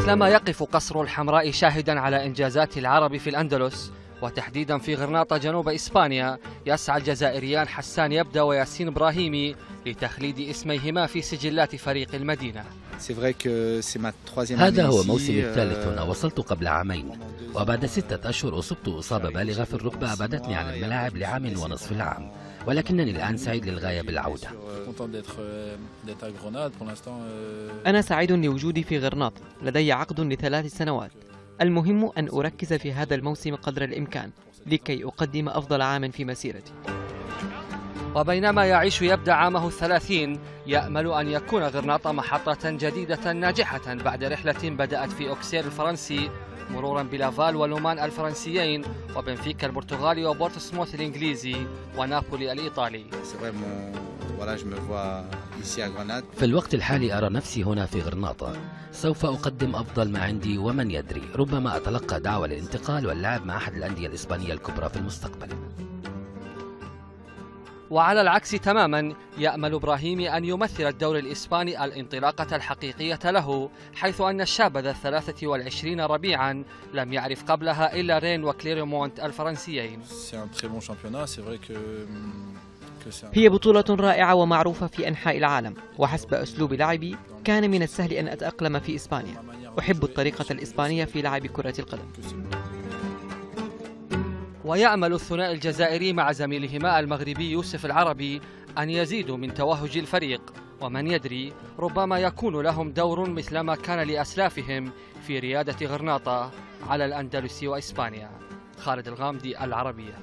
مثلما يقف قصر الحمراء شاهدا على إنجازات العرب في الأندلس وتحديدا في غرناطة جنوب إسبانيا، يسعى الجزائريان حسان يبدأ وياسين إبراهيمي لتخليد اسميهما في سجلات فريق المدينة. هذا هو موسمي الثالث هنا. وصلت قبل عامين، وبعد 6 أشهر أصبت إصابة بالغة في الركبة أبعدتني عن الملاعب لعام ونصف العام، ولكنني الآن سعيد للغاية بالعودة. أنا سعيد لوجودي في غرناطة، لدي عقد ل3 سنوات. المهم أن أركز في هذا الموسم قدر الإمكان لكي أقدم أفضل عام في مسيرتي. وبينما يعيش يبدأ عامه 30، يأمل أن يكون غرناطة محطة جديدة ناجحة بعد رحلة بدأت في أوكسير الفرنسي مرورا بلافال ولومان الفرنسيين وبنفيكا البرتغالي وبورتسموث الإنجليزي ونابولي الإيطالي. في الوقت الحالي أرى نفسي هنا في غرناطة، سوف أقدم أفضل ما عندي، ومن يدري ربما أتلقى دعوة للانتقال واللعب مع أحد الأندية الإسبانية الكبرى في المستقبل. وعلى العكس تماما، يأمل إبراهيمي أن يمثل الدوري الإسباني الانطلاقة الحقيقية له، حيث أن الشاب ذا 23 ربيعا لم يعرف قبلها إلا رين وكليرمونت الفرنسيين. هي بطولة رائعة ومعروفة في أنحاء العالم، وحسب أسلوب لعبي كان من السهل أن أتأقلم في إسبانيا. أحب الطريقة الإسبانية في لعب كرة القدم. ويأمل الثنائي الجزائري مع زميلهما المغربي يوسف العربي أن يزيدوا من توهج الفريق، ومن يدري ربما يكون لهم دور مثلما كان لأسلافهم في ريادة غرناطة على الأندلس وإسبانيا. خالد الغامدي، العربية.